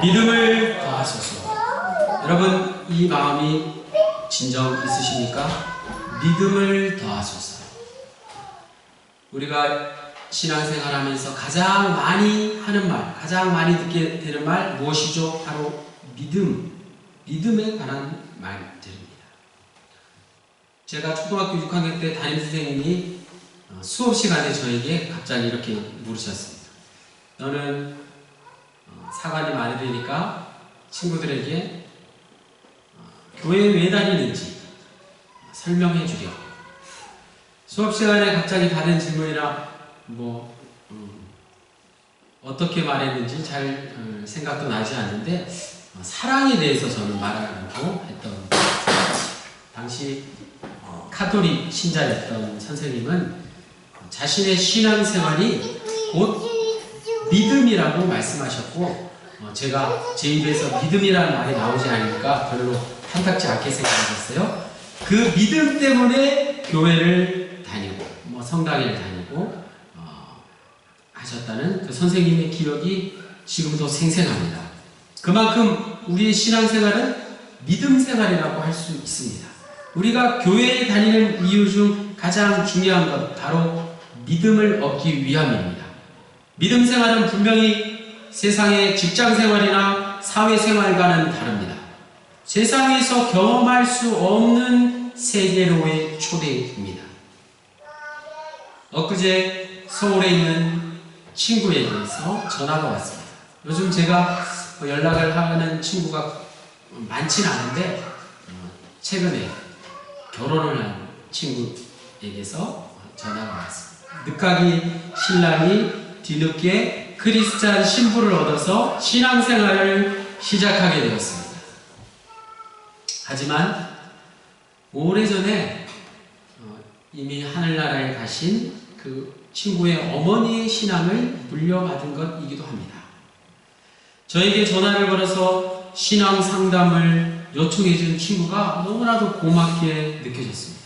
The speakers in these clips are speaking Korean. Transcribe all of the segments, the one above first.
믿음을 더하소서. 여러분, 이 마음이 진정 있으십니까? 믿음을 더하소서. 우리가 신앙생활 하면서 가장 많이 하는 말, 가장 많이 듣게 되는 말 무엇이죠? 바로 믿음에 관한 말들입니다. 제가 초등학교 6학년 때 담임선생님이 수업 시간에 저에게 갑자기 이렇게 물으셨습니다. 너는 사관이 많으니까 친구들에게 교회에 왜 다니는지 설명해 주려. 수업 시간에 갑자기 받은 질문이라 어떻게 말했는지 잘 생각도 나지 않는데 사랑에 대해서 저는 말하려고 했던 당시 카톨릭 신자였던 선생님은 자신의 신앙생활이 곧 믿음이라고 말씀하셨고 제가 제 입에서 믿음이라는 말이 나오지 않으니까 별로 탐탁지 않게 생각하셨어요. 그 믿음 때문에 교회를 다니고 성당에 다니고 하셨다는 그 선생님의 기억이 지금도 생생합니다. 그만큼 우리의 신앙생활은 믿음 생활이라고 할 수 있습니다. 우리가 교회에 다니는 이유 중 가장 중요한 것 바로 믿음을 얻기 위함입니다. 믿음 생활은 분명히 세상의 직장 생활이나 사회 생활과는 다릅니다. 세상에서 경험할 수 없는 세계로의 초대입니다. 엊그제 서울에 있는 친구에게서 전화가 왔습니다. 요즘 제가 연락을 하는 친구가 많지는 않은데 최근에 결혼을 한 친구에게서 전화가 왔습니다. 늦가기 신랑이 뒤늦게 크리스찬 신부를 얻어서 신앙생활을 시작하게 되었습니다. 하지만 오래전에 이미 하늘나라에 가신 그 친구의 어머니의 신앙을 물려받은 것이기도 합니다. 저에게 전화를 걸어서 신앙 상담을 요청해 준 친구가 너무나도 고맙게 느껴졌습니다.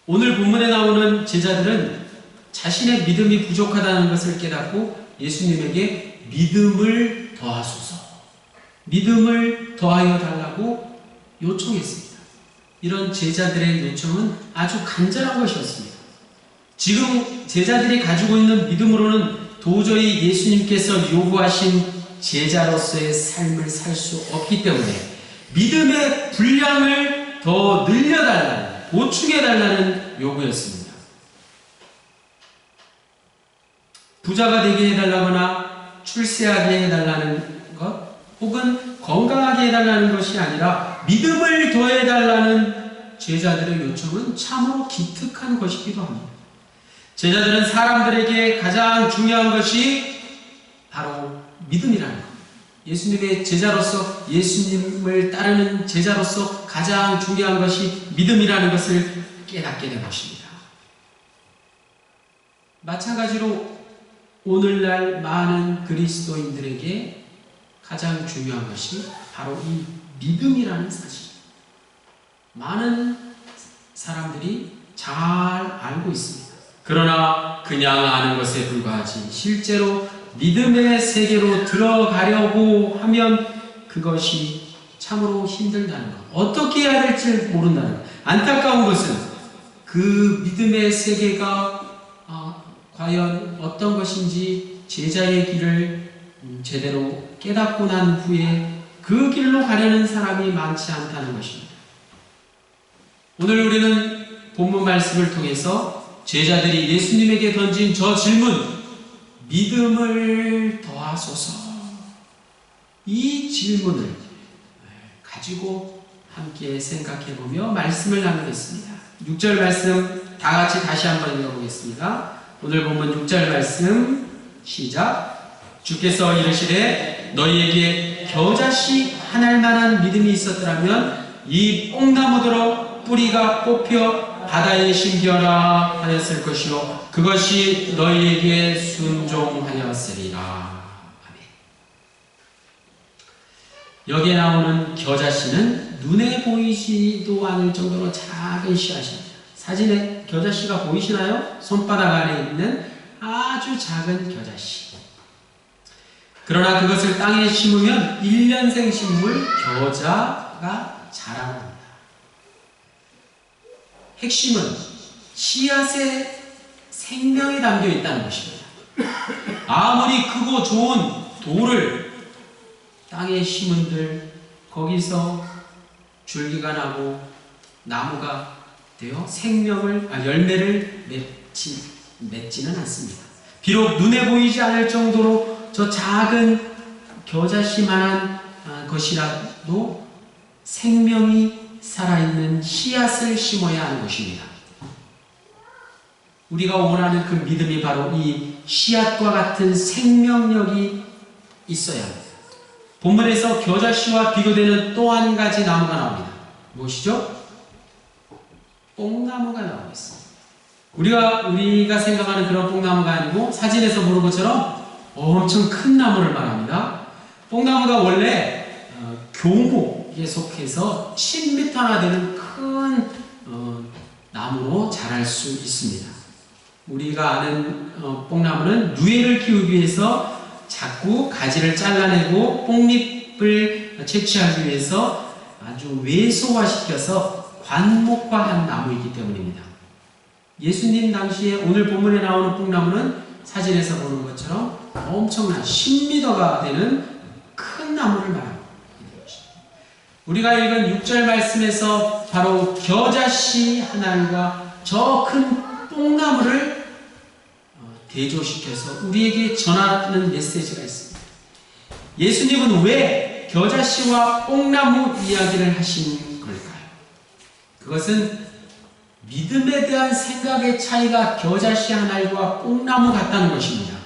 오늘 본문에 나오는 제자들은 자신의 믿음이 부족하다는 것을 깨닫고 예수님에게 믿음을 더하소서, 믿음을 더하여 달라고 요청했습니다. 이런 제자들의 요청은 아주 간절한 것이었습니다. 지금 제자들이 가지고 있는 믿음으로는 도저히 예수님께서 요구하신 제자로서의 삶을 살 수 없기 때문에 믿음의 분량을 더 늘려달라는, 보충해달라는 요구였습니다. 부자가 되게 해달라거나 출세하게 해달라는 것, 혹은 건강하게 해달라는 것이 아니라 믿음을 더해달라는 제자들의 요청은 참으로 기특한 것이기도 합니다. 제자들은 사람들에게 가장 중요한 것이 바로 믿음이라는 것. 예수님의 제자로서, 예수님을 따르는 제자로서 가장 중요한 것이 믿음이라는 것을 깨닫게 된 것입니다. 마찬가지로 오늘날 많은 그리스도인들에게 가장 중요한 것이 바로 이 믿음이라는 사실. 많은 사람들이 잘 알고 있습니다. 그러나 그냥 아는 것에 불과하지 실제로 믿음의 세계로 들어가려고 하면 그것이 참으로 힘들다는 것, 어떻게 해야 될지 모른다는 것. 안타까운 것은 그 믿음의 세계가 과연 어떤 것인지 제자의 길을 제대로 깨닫고 난 후에 그 길로 가려는 사람이 많지 않다는 것입니다. 오늘 우리는 본문 말씀을 통해서 제자들이 예수님에게 던진 저 질문, 믿음을 더하소서, 이 질문을 가지고 함께 생각해보며 말씀을 나누겠습니다. 6절 말씀 다 같이 다시 한번 읽어보겠습니다. 오늘 본문 6절 말씀 시작. 주께서 이르시되 너희에게 겨자씨 하나일 만한 믿음이 있었더라면 이 뽕나무더러 뿌리가 뽑혀 바다에 심겨라 하였을 것이요 그것이 너희에게 순종하였으리라. 아멘. 여기에 나오는 겨자씨는 눈에 보이지도 않을 정도로 작은 씨앗입니다. 사진에 겨자씨가 보이시나요? 손바닥 안에 있는 아주 작은 겨자씨. 그러나 그것을 땅에 심으면 1년생 식물 겨자가 자라납니다. 핵심은 씨앗에 생명이 담겨 있다는 것입니다. 아무리 크고 좋은 돌을 땅에 심은들 거기서 줄기가 나고 나무가 되어 열매를 맺지는 않습니다. 비록 눈에 보이지 않을 정도로 저 작은 겨자씨만한 것이라도 생명이 살아있는 씨앗을 심어야 하는 것입니다. 우리가 원하는 그 믿음이 바로 이 씨앗과 같은 생명력이 있어야 합니다. 본문에서 겨자씨와 비교되는 또 한 가지 나무가 나옵니다. 무엇이죠? 뽕나무가 나오고 있습니다. 우리가 생각하는 그런 뽕나무가 아니고 사진에서 보는 것처럼 엄청 큰 나무를 말합니다. 뽕나무가 원래 교목에 속해서 10m나 되는 큰 나무로 자랄 수 있습니다. 우리가 아는 뽕나무는 누에를 키우기 위해서 자꾸 가지를 잘라내고 뽕잎을 채취하기 위해서 아주 왜소화시켜서 관목화한 나무이기 때문입니다. 예수님 당시에 오늘 본문에 나오는 뽕나무는 사진에서 보는 것처럼 엄청난 10m가 되는 큰 나무를 말합니다. 우리가 읽은 6절 말씀에서 바로 겨자씨 하나님과 저 큰 뽕나무를 대조시켜서 우리에게 전하는 메시지가 있습니다. 예수님은 왜 겨자씨와 뽕나무 이야기를 하신 걸까요? 그것은 믿음에 대한 생각의 차이가 겨자씨 하나와 뽕나무 같다는 것입니다.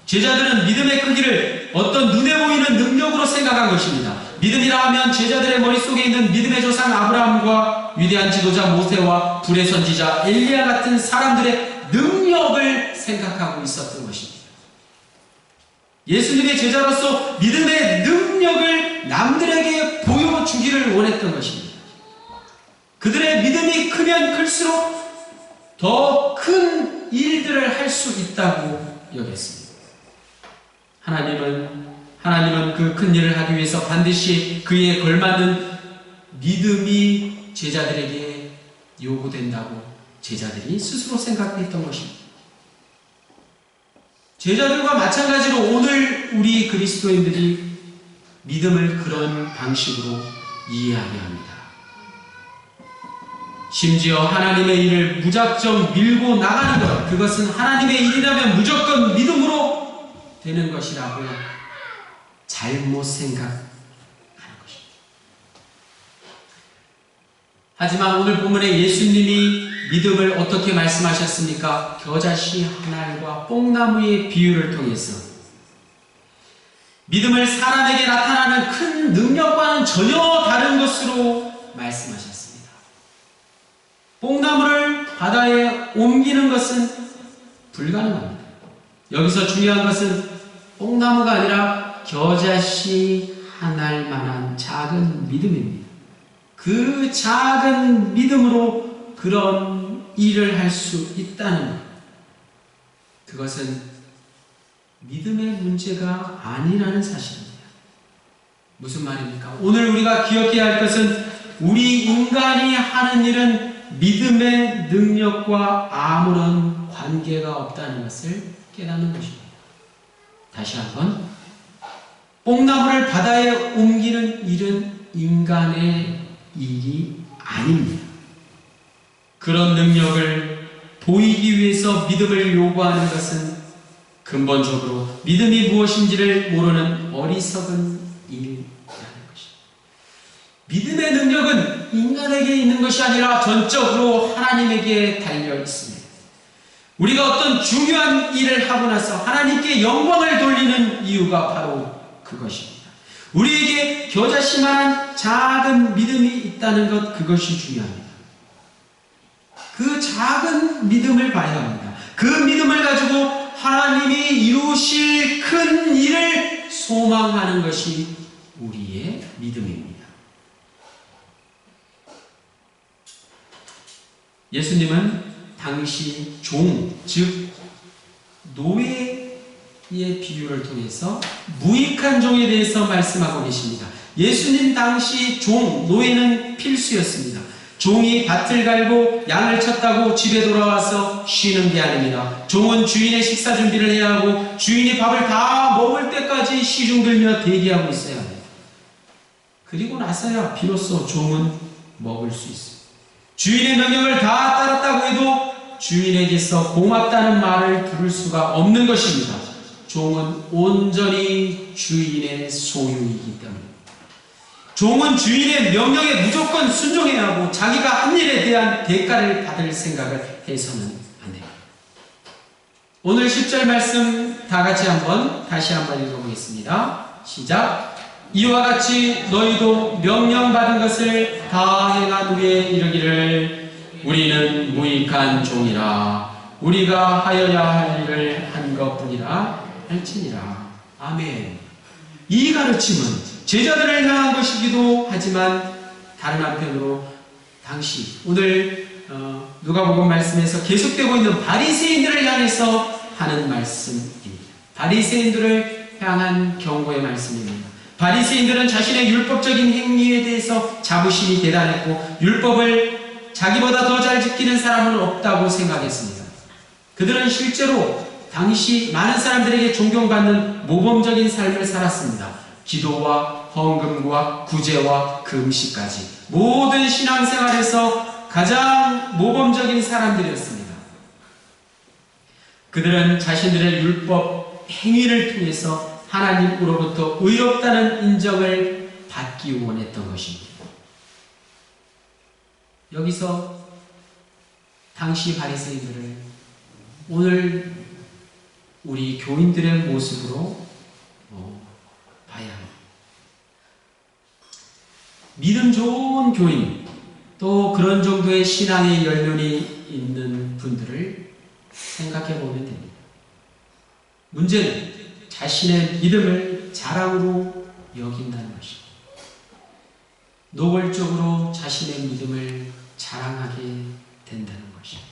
제자들은 믿음의 크기를 어떤 눈에 보이는 능력으로 생각한 것입니다. 믿음이라 하면 제자들의 머릿속에 있는 믿음의 조상 아브라함과 위대한 지도자 모세와 불의 선지자 엘리야 같은 사람들의 능력을 생각하고 있었던 것입니다. 예수님의 제자로서 믿음의 능력을 남들에게 보여주기를 원했던 것입니다. 그들의 믿음이 크면 클수록 더 큰 일들을 할 수 있다고 여겼습니다. 하나님은 그 큰 일을 하기 위해서 반드시 그에 걸맞는 믿음이 제자들에게 요구된다고 제자들이 스스로 생각했던 것입니다. 제자들과 마찬가지로 오늘 우리 그리스도인들이 믿음을 그런 방식으로 이해하게 합니다. 심지어 하나님의 일을 무작정 밀고 나가는 것, 그것은 하나님의 일이라면 무조건 믿음으로 되는 것이라고 잘못 생각하는 것입니다. 하지만 오늘 본문에 예수님이 믿음을 어떻게 말씀하셨습니까? 겨자씨 한 알과 뽕나무의 비유를 통해서 믿음을 사람에게 나타나는 큰 능력과는 전혀 다른 것으로 말씀하셨습니다. 뽕나무를 바다에 옮기는 것은 불가능합니다. 여기서 중요한 것은 뽕나무가 아니라 겨자씨 한 알만한 작은 믿음입니다. 그 작은 믿음으로 그런 일을 할 수 있다는 것. 그것은 믿음의 문제가 아니라는 사실입니다. 무슨 말입니까? 오늘 우리가 기억해야 할 것은 우리 인간이 하는 일은 믿음의 능력과 아무런 관계가 없다는 것을 깨닫는 것입니다. 다시 한번, 뽕나무를 바다에 옮기는 일은 인간의 일이 아닙니다. 그런 능력을 보이기 위해서 믿음을 요구하는 것은 근본적으로 믿음이 무엇인지를 모르는 어리석은 일이라는 것입니다. 믿음의 능력은 인간에게 있는 것이 아니라 전적으로 하나님에게 달려 있습니다. 우리가 어떤 중요한 일을 하고 나서 하나님께 영광을 돌리는 이유가 바로 그것입니다. 우리에게 겨자씨만한 작은 믿음이 있다는 것, 그것이 중요합니다. 그 작은 믿음을 봐야 합니다. 그 믿음을 가지고 하나님이 이루실 큰 일을 소망하는 것이 우리의 믿음입니다. 예수님은 당시 종, 즉 노예 비유를 통해서 무익한 종에 대해서 말씀하고 계십니다. 예수님 당시 노예는 필수였습니다. 종이 밭을 갈고 양을 쳤다고 집에 돌아와서 쉬는 게 아닙니다. 종은 주인의 식사 준비를 해야 하고 주인이 밥을 다 먹을 때까지 시중 들며 대기하고 있어야 합니다. 그리고 나서야 비로소 종은 먹을 수 있습니다. 주인의 명령을 다 따랐다고 해도 주인에게서 고맙다는 말을 들을 수가 없는 것입니다. 종은 온전히 주인의 소유이기 때문입니다. 종은 주인의 명령에 무조건 순종해야 하고 자기가 한 일에 대한 대가를 받을 생각을 해서는 안 됩니다. 오늘 10절 말씀 다 같이 다시 한번 읽어보겠습니다. 시작. 이와 같이 너희도 명령받은 것을 다 행한 후에 이르기를 우리는 무익한 종이라 우리가 하여야 할 일을 한 것뿐이라 할지니라. 아멘. 이 가르침은 제자들을 향한 것이기도 하지만 다른 한편으로 당시 오늘 누가복음 말씀에서 계속되고 있는 바리새인들을 향해서 하는 말씀입니다. 바리새인들을 향한 경고의 말씀입니다. 바리새인들은 자신의 율법적인 행위에 대해서 자부심이 대단했고 율법을 자기보다 더 잘 지키는 사람은 없다고 생각했습니다. 그들은 실제로 당시 많은 사람들에게 존경받는 모범적인 삶을 살았습니다. 기도와 헌금과 구제와 금식까지 모든 신앙생활에서 가장 모범적인 사람들이었습니다. 그들은 자신들의 율법 행위를 통해서 하나님으로부터 의롭다는 인정을 받기 원했던 것입니다. 여기서 당시 바리새인들을 오늘 우리 교인들의 모습으로 봐야 합니다. 믿음 좋은 교인, 또 그런 정도의 신앙의 열면이 있는 분들을 생각해 보면 됩니다. 문제는 자신의 믿음을 자랑으로 여긴다는 것입니다. 노골적으로 자신의 믿음을 자랑하게 된다는 것입니다.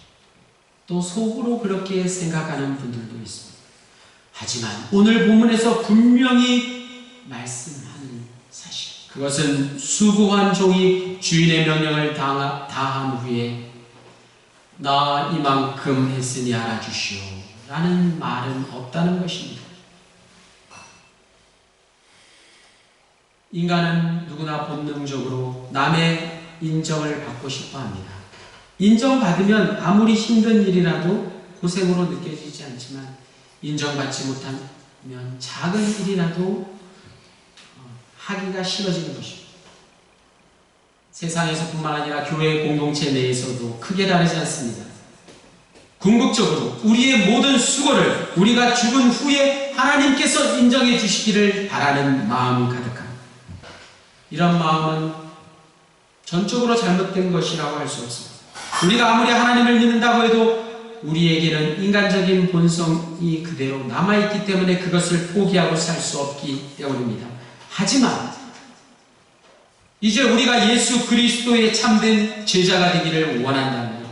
또 속으로 그렇게 생각하는 분들도 있습니다. 하지만 오늘 본문에서 분명히 말씀하는 사실, 그것은 수고한 종이 주인의 명령을 다한 후에 나 이만큼 했으니 알아주시오 라는 말은 없다는 것입니다. 인간은 누구나 본능적으로 남의 인정을 받고 싶어 합니다. 인정받으면 아무리 힘든 일이라도 고생으로 느껴지지 않지만 인정받지 못하면 작은 일이라도 하기가 싫어지는 것입니다. 세상에서뿐만 아니라 교회 공동체 내에서도 크게 다르지 않습니다. 궁극적으로 우리의 모든 수고를 우리가 죽은 후에 하나님께서 인정해 주시기를 바라는 마음이 가득합니다. 이런 마음은 전적으로 잘못된 것이라고 할 수 없습니다. 우리가 아무리 하나님을 믿는다고 해도 우리에게는 인간적인 본성이 그대로 남아있기 때문에 그것을 포기하고 살 수 없기 때문입니다. 하지만 이제 우리가 예수 그리스도의 참된 제자가 되기를 원한다면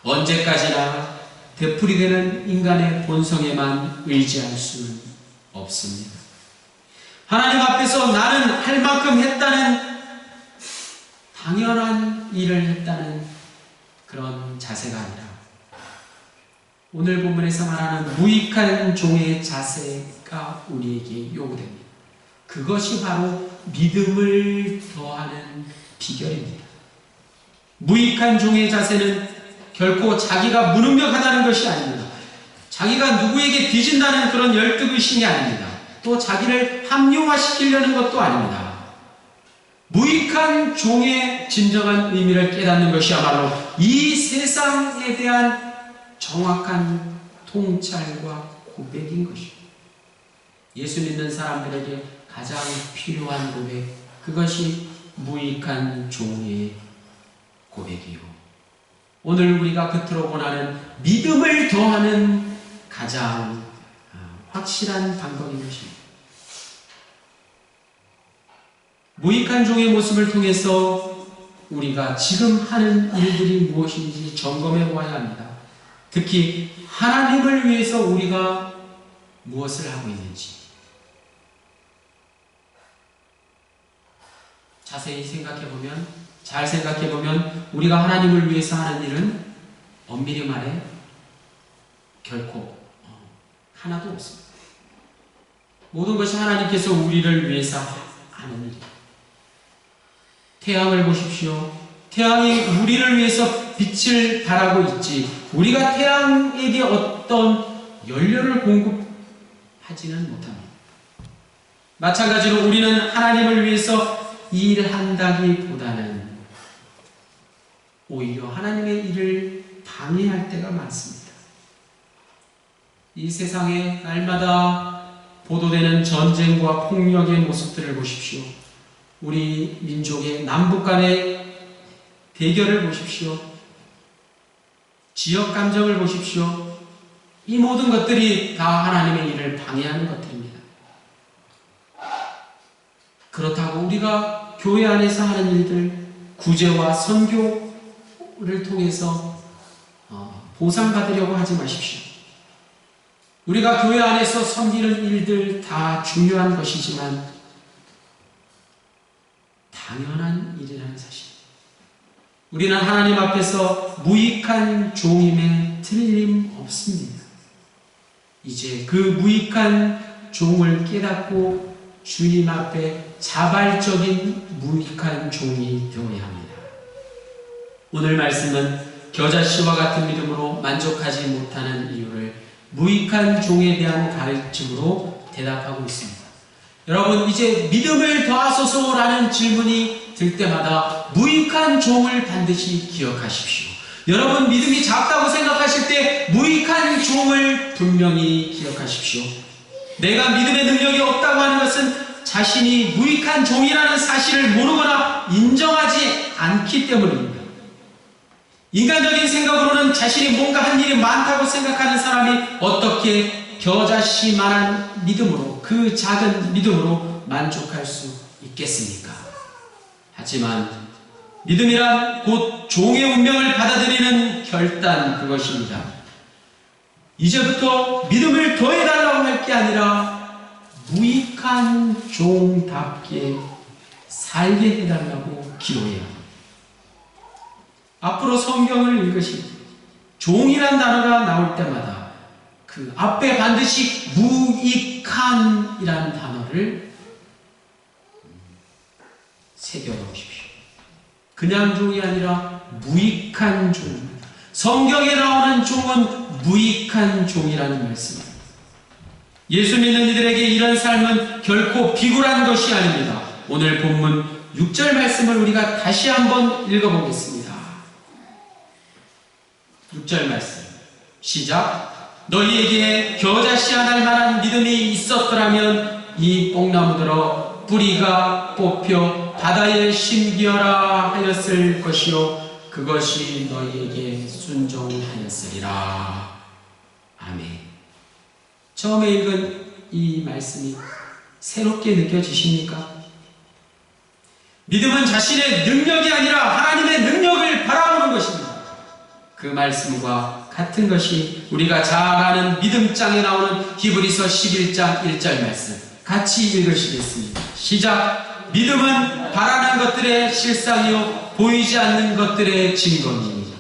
언제까지나 되풀이되는 인간의 본성에만 의지할 수는 없습니다. 하나님 앞에서 나는 할 만큼 했다는 당연한 일을 했다는 그런 자세가 아니라 오늘 본문에서 말하는 무익한 종의 자세가 우리에게 요구됩니다. 그것이 바로 믿음을 더하는 비결입니다. 무익한 종의 자세는 결코 자기가 무능력하다는 것이 아닙니다. 자기가 누구에게 뒤진다는 그런 열등의심이 아닙니다. 또 자기를 합리화시키려는 것도 아닙니다. 무익한 종의 진정한 의미를 깨닫는 것이야말로 이 세상에 대한 정확한 통찰과 고백인 것입니다. 예수 믿는 사람들에게 가장 필요한 고백, 그것이 무익한 종의 고백이요. 오늘 우리가 겉으로 원하는 믿음을 더하는 가장 확실한 방법인 것입니다. 무익한 종의 모습을 통해서 우리가 지금 하는 일들이 무엇인지 점검해 보아야 합니다. 특히 하나님을 위해서 우리가 무엇을 하고 있는지 자세히 생각해보면, 잘 생각해보면 우리가 하나님을 위해서 하는 일은 엄밀히 말해 결코 하나도 없습니다. 모든 것이 하나님께서 우리를 위해서 하는 일이에요. 태양을 보십시오. 태양이 우리를 위해서 빛을 발하고 있지, 우리가 태양에게 어떤 연료를 공급하지는 못합니다. 마찬가지로 우리는 하나님을 위해서 일한다기보다는 오히려 하나님의 일을 방해할 때가 많습니다. 이 세상에 날마다 보도되는 전쟁과 폭력의 모습들을 보십시오. 우리 민족의 남북 간의 대결을 보십시오. 지역 감정을 보십시오. 이 모든 것들이 다 하나님의 일을 방해하는 것들입니다. 그렇다고 우리가 교회 안에서 하는 일들, 구제와 선교를 통해서 보상받으려고 하지 마십시오. 우리가 교회 안에서 섬기는 일들 다 중요한 것이지만 당연한 일이라는 사실. 우리는 하나님 앞에서 무익한 종임에 틀림없습니다. 이제 그 무익한 종을 깨닫고 주님 앞에 자발적인 무익한 종이 되어야 합니다. 오늘 말씀은 겨자씨와 같은 믿음으로 만족하지 못하는 이유를 무익한 종에 대한 가르침으로 대답하고 있습니다. 여러분, 이제 믿음을 더하소서라는 질문이 들 때마다 무익한 종을 반드시 기억하십시오. 여러분, 믿음이 작다고 생각하실 때 무익한 종을 분명히 기억하십시오. 내가 믿음의 능력이 없다고 하는 것은 자신이 무익한 종이라는 사실을 모르거나 인정하지 않기 때문입니다. 인간적인 생각으로는 자신이 뭔가 한 일이 많다고 생각하는 사람이 어떻게 겨자씨만한 믿음으로, 그 작은 믿음으로 만족할 수 있겠습니까? 하지만 믿음이란 곧 종의 운명을 받아들이는 결단, 그것입니다. 이제부터 믿음을 더해달라고 할 게 아니라 무익한 종답게 살게 해달라고 기도해야 합니다. 앞으로 성경을 읽으실 때 종이란 단어가 나올 때마다 그 앞에 반드시 무익한이라는 단어를 새겨 넣으십시오. 그냥 종이 아니라 무익한 종입니다. 성경에 나오는 종은 무익한 종이라는 말씀입니다. 예수 믿는 이들에게 이런 삶은 결코 비굴한 것이 아닙니다. 오늘 본문 6절 말씀을 우리가 다시 한번 읽어보겠습니다. 6절 말씀 시작. 너희에게 겨자씨 하나일 만한 믿음이 있었더라면 이 뽕나무들어 뿌리가 뽑혀 바다에 심기어라 하였을 것이요 그것이 너희에게 순종하였으리라. 아멘. 처음에 읽은 이 말씀이 새롭게 느껴지십니까? 믿음은 자신의 능력이 아니라 하나님의 능력을 바라보는 것입니다. 그 말씀과 같은 것이 우리가 잘 아는 믿음장에 나오는 히브리서 11장 1절 말씀 같이 읽으시겠습니다. 시작. 믿음은 바라는 것들의 실상이요 보이지 않는 것들의 증거입니다.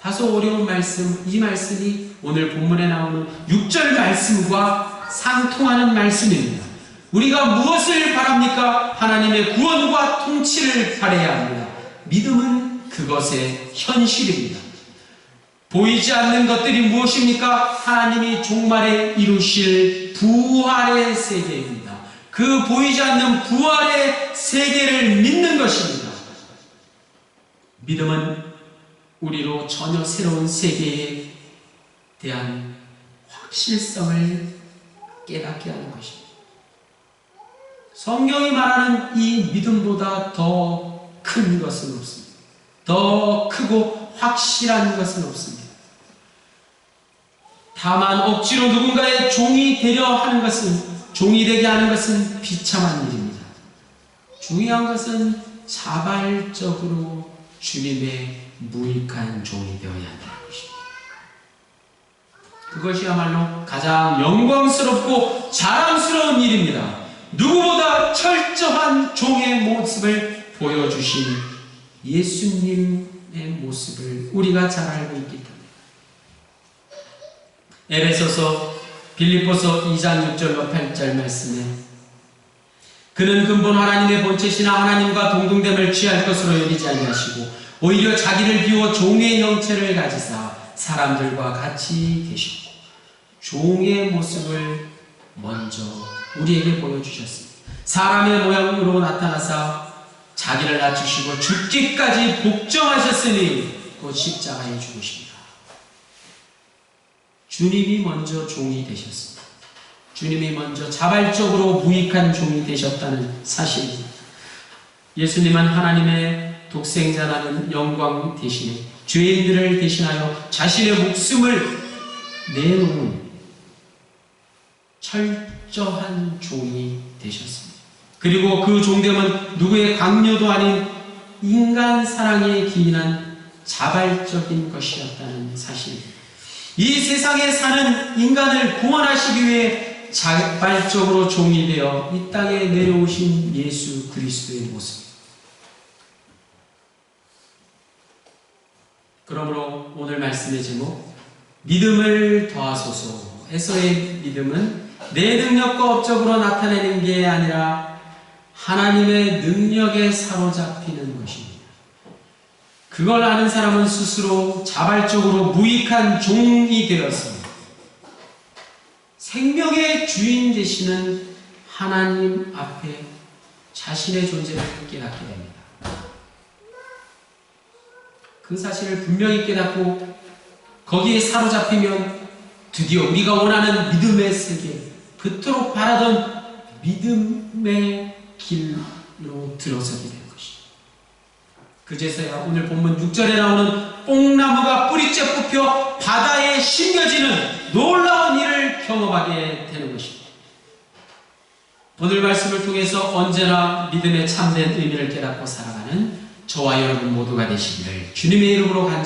다소 어려운 말씀, 이 말씀이 오늘 본문에 나오는 6절 말씀과 상통하는 말씀입니다. 우리가 무엇을 바랍니까? 하나님의 구원과 통치를 바라야 합니다. 믿음은 그것의 현실입니다. 보이지 않는 것들이 무엇입니까? 하나님이 종말에 이루실 부활의 세계입니다. 그 보이지 않는 부활의 세계를 믿는 것입니다. 믿음은 우리로 전혀 새로운 세계에 대한 확실성을 깨닫게 하는 것입니다. 성경이 말하는 이 믿음보다 더 큰 것은 없습니다. 더 크고 확실한 것은 없습니다. 다만 억지로 누군가의 종이 되려 하는 것은, 종이 되게 하는 것은 비참한 일입니다. 중요한 것은 자발적으로 주님의 무익한 종이 되어야 한다는 것입니다. 그것이야말로 가장 영광스럽고 자랑스러운 일입니다. 누구보다 철저한 종의 모습을 보여주신 예수님의 모습을 우리가 잘 알고 있기 때문에 에베소서 빌립보서 2장 6절로 8절 말씀에 그는 근본 하나님의 본체시나 하나님과 동등됨을 취할 것으로 여기지 아니하시고 오히려 자기를 비워 종의 형체를 가지사 사람들과 같이 계셨고 종의 모습을 먼저 우리에게 보여주셨습니다. 사람의 모양으로 나타나사 자기를 낮추시고 죽기까지 복종하셨으니 곧 십자가에 죽으십니다. 주님이 먼저 종이 되셨습니다. 주님이 먼저 자발적으로 무익한 종이 되셨다는 사실입니다. 예수님은 하나님의 독생자라는 영광 대신에 죄인들을 대신하여 자신의 목숨을 내놓은 철저한 종이 되셨습니다. 그리고 그 종됨은 누구의 강요도 아닌 인간 사랑에 기인한 자발적인 것이었다는 사실입니다. 이 세상에 사는 인간을 구원하시기 위해 자발적으로 종이 되어 이 땅에 내려오신 예수 그리스도의 모습. 그러므로 오늘 말씀의 제목 믿음을 더하소서 에서의 믿음은 내 능력과 업적으로 나타내는 게 아니라 하나님의 능력에 사로잡히는 것입니다. 그걸 아는 사람은 스스로 자발적으로 무익한 종이 되어서 생명의 주인 되시는 하나님 앞에 자신의 존재를 깨닫게 됩니다. 그 사실을 분명히 깨닫고 거기에 사로잡히면 드디어 우리가 원하는 믿음의 세계, 그토록 바라던 믿음의 길로 들어서게 되는 것입니다. 그제서야 오늘 본문 6절에 나오는 뽕나무가 뿌리째 뽑혀 바다에 심겨지는 놀라운 일을 경험하게 되는 것입니다. 오늘 말씀을 통해서 언제나 믿음의 참된 의미를 깨닫고 살아가는 저와 여러분 모두가 되시기를 주님의 이름으로 간절히